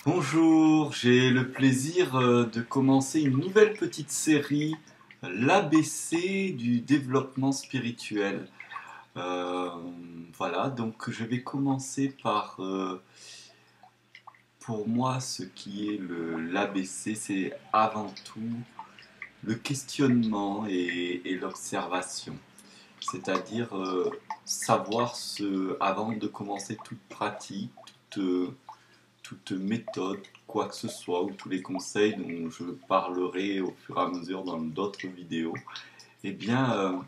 Bonjour, j'ai le plaisir de commencer une nouvelle petite série, l'ABC du développement spirituel. Euh, voilà, donc je vais commencer par, pour moi, ce qui est l'ABC, c'est avant tout le questionnement et l'observation. C'est-à-dire savoir avant de commencer toute pratique, toute méthode, quoi que ce soit, ou tous les conseils dont je parlerai au fur et à mesure dans d'autres vidéos, eh bien,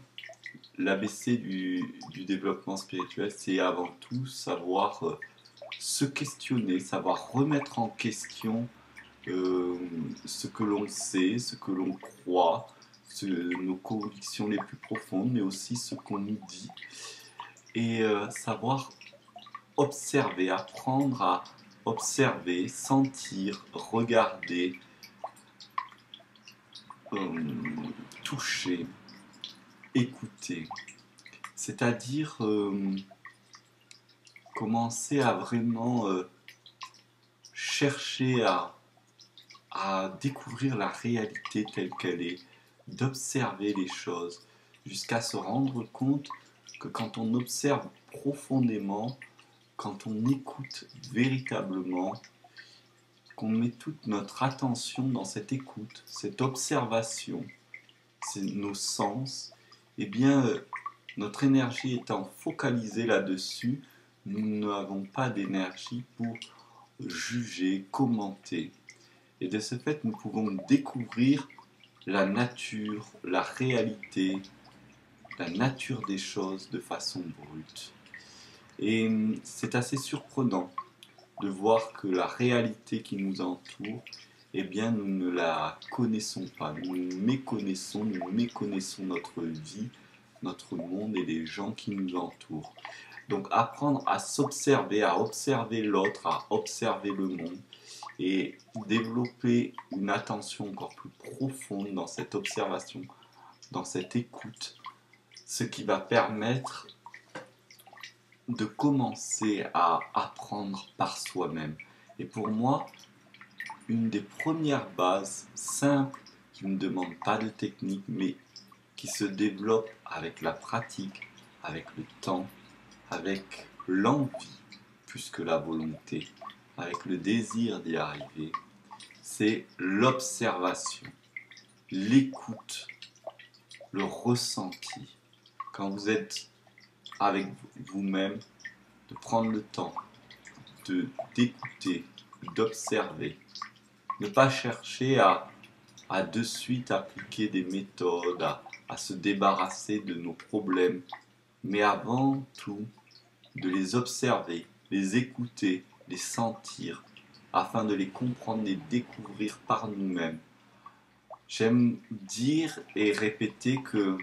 l'ABC du développement spirituel, c'est avant tout savoir se questionner, savoir remettre en question euh, ce que l'on sait, ce que l'on croit, nos convictions les plus profondes, mais aussi ce qu'on nous dit, et savoir observer, apprendre à observer, sentir, regarder, toucher, écouter. C'est-à-dire commencer à vraiment chercher à découvrir la réalité telle qu'elle est, d'observer les choses, jusqu'à se rendre compte que quand on observe profondément, quand on écoute véritablement, qu'on met toute notre attention dans cette écoute, cette observation, c'est nos sens, eh bien, notre énergie étant focalisée là-dessus, nous n'avons pas d'énergie pour juger, commenter. Et de ce fait, nous pouvons découvrir la nature, la réalité, la nature des choses de façon brute. Et c'est assez surprenant de voir que la réalité qui nous entoure, eh bien, nous ne la connaissons pas. Nous méconnaissons notre vie, notre monde et les gens qui nous entourent. Donc apprendre à s'observer, à observer l'autre, à observer le monde et développer une attention encore plus profonde dans cette observation, dans cette écoute, ce qui va permettre de commencer à apprendre par soi-même. Et pour moi, une des premières bases simples qui ne demande pas de technique, mais qui se développe avec la pratique, avec le temps, avec l'envie plus que la volonté, avec le désir d'y arriver, c'est l'observation, l'écoute, le ressenti. Quand vous êtes avec vous-même, de prendre le temps d'écouter, d'observer, ne pas chercher à de suite appliquer des méthodes, à se débarrasser de nos problèmes, mais avant tout de les observer, les écouter, les sentir, afin de les comprendre et découvrir par nous-mêmes. J'aime dire et répéter que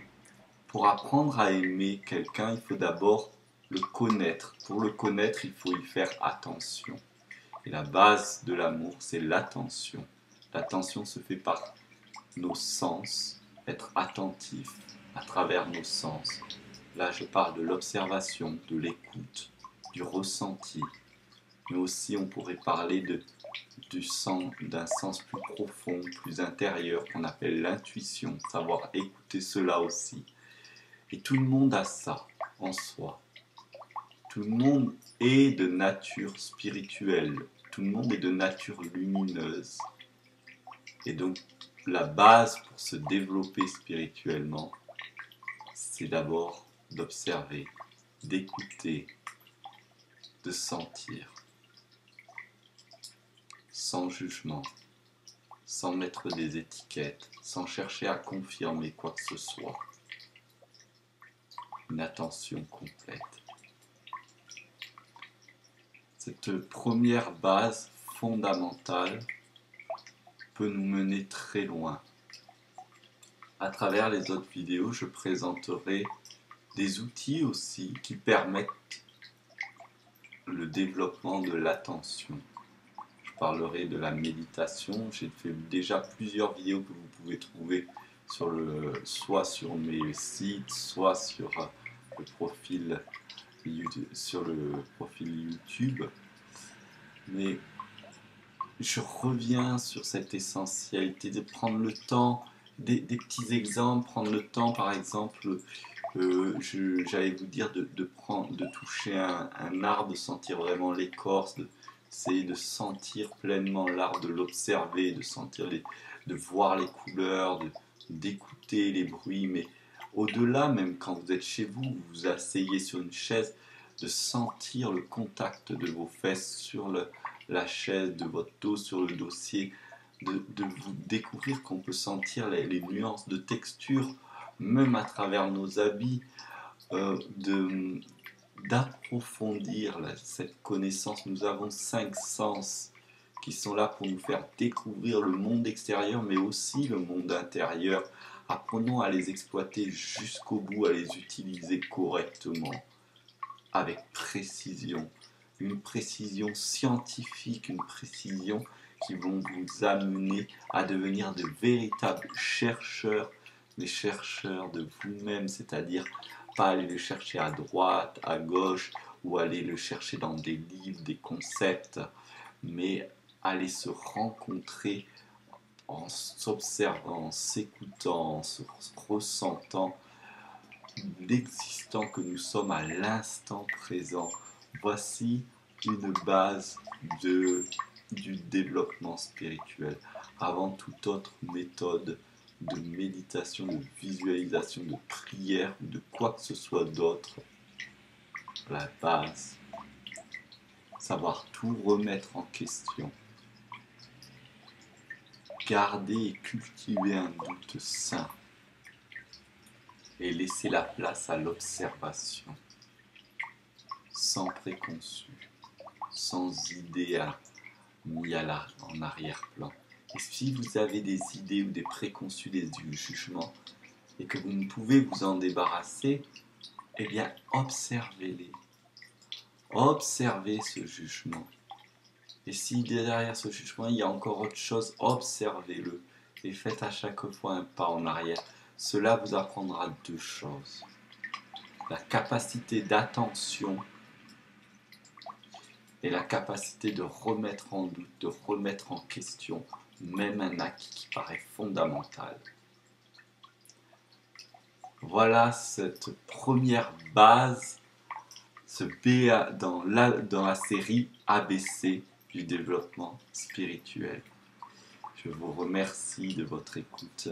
pour apprendre à aimer quelqu'un, il faut d'abord le connaître. Pour le connaître, il faut y faire attention. Et la base de l'amour, c'est l'attention. L'attention se fait par nos sens, être attentif à travers nos sens. Là, je parle de l'observation, de l'écoute, du ressenti, mais aussi on pourrait parler d'un sens plus profond, plus intérieur, qu'on appelle l'intuition, savoir écouter cela aussi. Et tout le monde a ça en soi. Tout le monde est de nature spirituelle, tout le monde est de nature lumineuse. Et donc, la base pour se développer spirituellement, c'est d'abord d'observer, d'écouter, de sentir, sans jugement, sans mettre des étiquettes, sans chercher à confirmer quoi que ce soit. Une attention complète. Cette première base fondamentale peut nous mener très loin. À travers les autres vidéos, je présenterai des outils aussi qui permettent le développement de l'attention. Je parlerai de la méditation. J'ai fait déjà plusieurs vidéos que vous pouvez trouver soit sur mes sites, soit sur le profil YouTube. Mais je reviens sur cette essentialité de prendre le temps, des petits exemples, prendre le temps par exemple, j'allais vous dire de toucher un arbre, de sentir vraiment l'écorce, d'essayer de sentir pleinement l'arbre, de l'observer, de voir les couleurs, d'écouter les bruits, mais au-delà, même quand vous êtes chez vous, vous vous asseyez sur une chaise, de sentir le contact de vos fesses sur la chaise, de votre dos sur le dossier, de vous découvrir qu'on peut sentir les nuances de texture, même à travers nos habits, d'approfondir cette connaissance. Nous avons 5 sens qui sont là pour nous faire découvrir le monde extérieur, mais aussi le monde intérieur. Apprenons à les exploiter jusqu'au bout, à les utiliser correctement, avec précision. Une précision scientifique, une précision qui vont vous amener à devenir de véritables chercheurs, des chercheurs de vous-même, c'est-à-dire pas aller le chercher à droite, à gauche, ou aller le chercher dans des livres, des concepts, mais aller se rencontrer en s'observant, en s'écoutant, en se ressentant l'existant que nous sommes à l'instant présent. Voici une base du développement spirituel. Avant toute autre méthode de méditation, de visualisation, de prière ou de quoi que ce soit d'autre, la base, savoir tout remettre en question, garder et cultiver un doute sain et laisser la place à l'observation, sans préconçu, sans idée mis en arrière-plan. Et si vous avez des idées ou des préconçus, des jugements, et que vous ne pouvez vous en débarrasser, eh bien observez-les. Observez ce jugement. Et si derrière ce jugement, il y a encore autre chose, observez-le. Et faites à chaque fois un pas en arrière. Cela vous apprendra 2 choses. La capacité d'attention et la capacité de remettre en doute, de remettre en question même un acquis qui paraît fondamental. Voilà cette première base, ce BA dans la série ABC du développement spirituel. Je vous remercie de votre écoute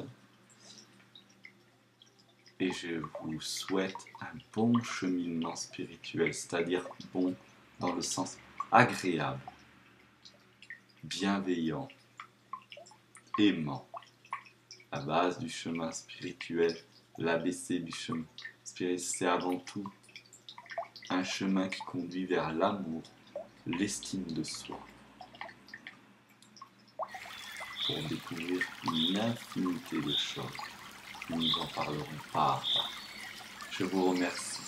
et je vous souhaite un bon cheminement spirituel, c'est-à-dire bon dans le sens agréable, bienveillant, aimant. La base du chemin spirituel, l'ABC du chemin spirituel, c'est avant tout un chemin qui conduit vers l'amour, l'estime de soi, pour découvrir une infinité de choses. Nous en parlerons pas à pas. Je vous remercie.